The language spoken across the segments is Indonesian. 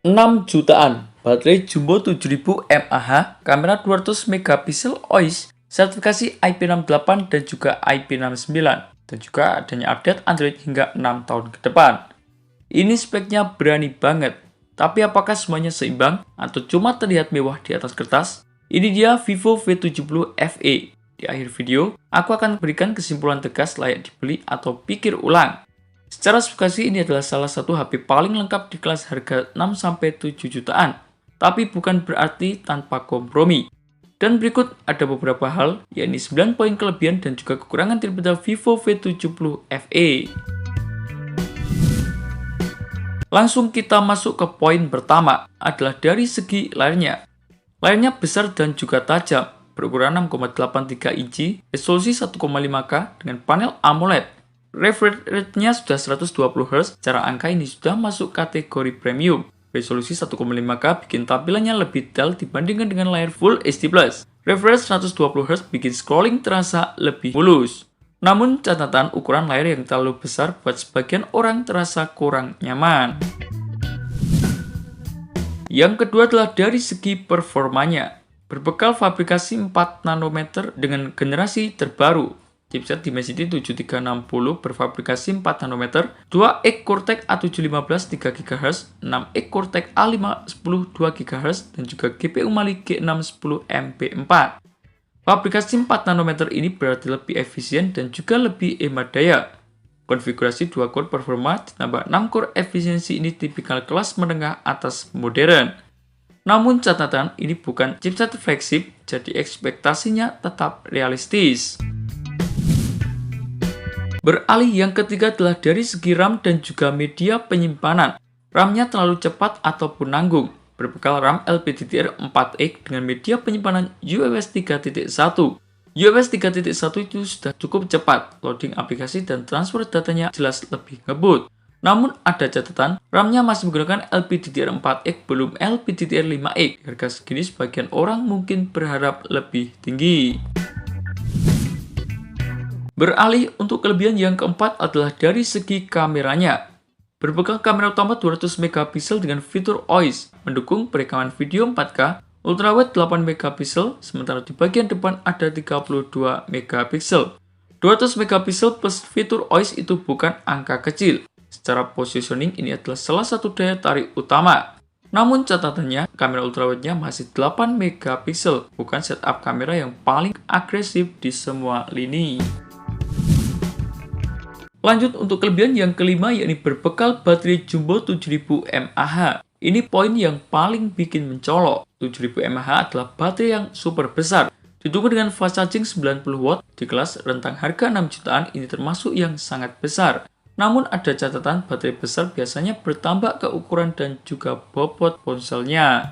6 jutaan, baterai jumbo 7000 mAh, kamera 200 megapiksel OIS, sertifikasi IP68 dan juga IP69, dan juga adanya update Android hingga 6 tahun ke depan. Ini speknya berani banget, tapi apakah semuanya seimbang atau cuma terlihat mewah di atas kertas? Ini dia Vivo V70 FE. Di akhir video, aku akan berikan kesimpulan tegas layak dibeli atau pikir ulang. Secara spesifikasi ini adalah salah satu HP paling lengkap di kelas harga 6-7 jutaan, tapi bukan berarti tanpa kompromi. Dan berikut ada beberapa hal, yakni 9 poin kelebihan dan juga kekurangan daripada Vivo V70 FE. Langsung kita masuk ke poin pertama, adalah dari segi layarnya. Layarnya besar dan juga tajam, berukuran 6,83 inci, resolusi 1,5K dengan panel AMOLED. Refresh rate-nya sudah 120Hz, secara angka ini sudah masuk kategori premium. Resolusi 1,5K bikin tampilannya lebih detail dibandingkan dengan layar Full HD+. Refresh 120Hz bikin scrolling terasa lebih mulus. Namun catatan ukuran layar yang terlalu besar buat sebagian orang terasa kurang nyaman. Yang kedua adalah dari segi performanya. Berbekal fabrikasi 4 nanometer dengan generasi terbaru, chipset Dimensity 7360 berfabrikasi 4 nanometer, 2 Cortex A715 3 GHz, 6 Cortex A510 2 GHz, dan juga GPU Mali G610 MP4. Fabrikasi 4 nanometer ini berarti lebih efisien dan juga lebih hemat daya. Konfigurasi 2 core performa ditambah 6 core efisiensi ini tipikal kelas menengah atas modern. Namun catatan ini bukan chipset flagship, jadi ekspektasinya tetap realistis. Beralih yang ketiga adalah dari segi RAM dan juga media penyimpanan. RAM-nya terlalu cepat ataupun nanggung. Berbekal RAM LPDDR4X dengan media penyimpanan UFS 3.1. UFS 3.1 itu sudah cukup cepat, loading aplikasi dan transfer datanya jelas lebih ngebut. Namun ada catatan, RAM-nya masih menggunakan LPDDR4X belum LPDDR5X. Harga segini sebagian orang mungkin berharap lebih tinggi. Beralih untuk kelebihan yang keempat adalah dari segi kameranya. Berbekal kamera utama 200 megapiksel dengan fitur OIS, mendukung perekaman video 4K, ultrawide 8 megapiksel, sementara di bagian depan ada 32 megapiksel. 200 megapiksel plus fitur OIS itu bukan angka kecil. Secara positioning ini adalah salah satu daya tarik utama. Namun catatannya, kamera ultrawide-nya masih 8 megapiksel, bukan setup kamera yang paling agresif di semua lini. Lanjut untuk kelebihan yang kelima, yakni berbekal baterai jumbo 7000 mAh. Ini poin yang paling bikin mencolok. 7000 mAh adalah baterai yang super besar. Didukung dengan fast charging 90 watt di kelas rentang harga 6 jutaan, ini termasuk yang sangat besar. Namun ada catatan, baterai besar biasanya bertambah ke ukuran dan juga bobot ponselnya.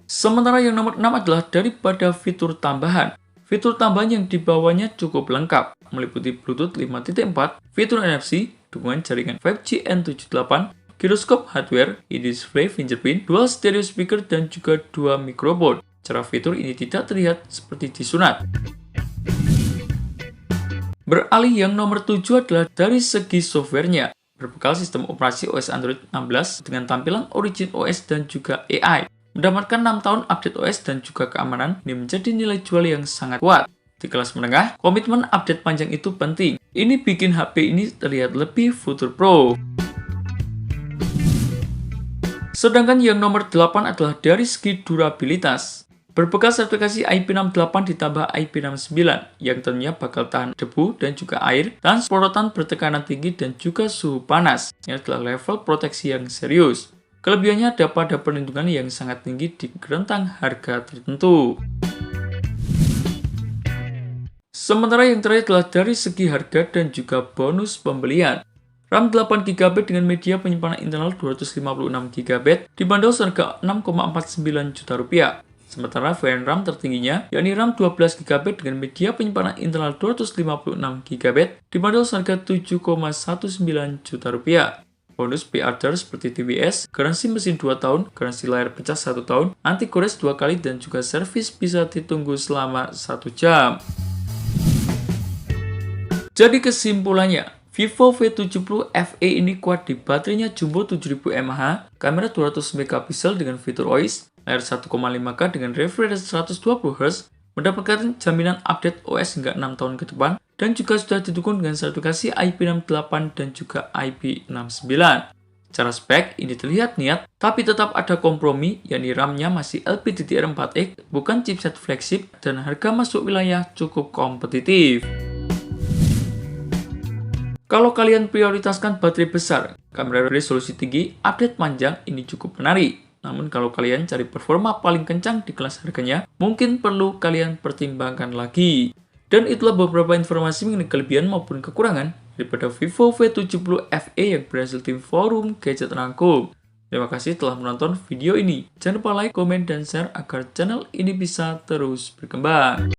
Sementara yang nomor 6 adalah daripada fitur tambahan. Fitur tambahan yang dibawanya cukup lengkap, meliputi Bluetooth 5.4, fitur NFC, dukungan jaringan 5G N78, giroskop hardware, in-display fingerprint, dual stereo speaker, dan juga 2 mikrofon. Cara fitur ini tidak terlihat seperti disunat. Beralih yang nomor 7 adalah dari segi softwarenya. Berbekal sistem operasi OS Android 16 dengan tampilan Origin OS dan juga AI. Mendapatkan 6 tahun update OS dan juga keamanan, ini menjadi nilai jual yang sangat kuat. Di kelas menengah, komitmen update panjang itu penting. Ini bikin HP ini terlihat lebih future pro. Sedangkan yang nomor 8 adalah dari segi durabilitas. Berbekal sertifikasi IP68 ditambah IP69, yang tentunya bakal tahan debu dan juga air, tahan sorotan bertekanan tinggi dan juga suhu panas. Ini adalah level proteksi yang serius. Kelebihannya ada pada perlindungan yang sangat tinggi di rentang harga tertentu. Sementara yang terakhir adalah dari segi harga dan juga bonus pembelian. RAM 8GB dengan media penyimpanan internal 256GB dibanderol seharga 6,49 juta rupiah. Sementara varian RAM tertingginya, yakni RAM 12GB dengan media penyimpanan internal 256GB dibanderol seharga 7,19 juta rupiah. Bonus pre-order seperti TWS, garansi mesin 2 tahun, garansi layar pecah 1 tahun, anti gores 2 kali, dan juga servis bisa ditunggu selama 1 jam. Jadi kesimpulannya, Vivo V70 FE ini kuat di baterainya jumbo 7000 mAh, kamera 200 megapiksel dengan fitur OIS, layar 1,5K dengan refresh rate 120Hz, mendapatkan jaminan update OS hingga 6 tahun ke depan, dan juga sudah didukung dengan sertifikasi IP68 dan juga IP69. Secara spek, ini terlihat niat, tapi tetap ada kompromi, yakni RAM-nya masih LPDDR4X, bukan chipset flagship, dan harga masuk wilayah cukup kompetitif. Kalau kalian prioritaskan baterai besar, kamera resolusi tinggi, update panjang, ini cukup menarik. Namun kalau kalian cari performa paling kencang di kelas harganya, mungkin perlu kalian pertimbangkan lagi. Dan itulah beberapa informasi mengenai kelebihan maupun kekurangan daripada Vivo V70 FE yang berhasil tim forum gadget rangkum. Terima kasih telah menonton video ini. Jangan lupa like, komen, dan share agar channel ini bisa terus berkembang.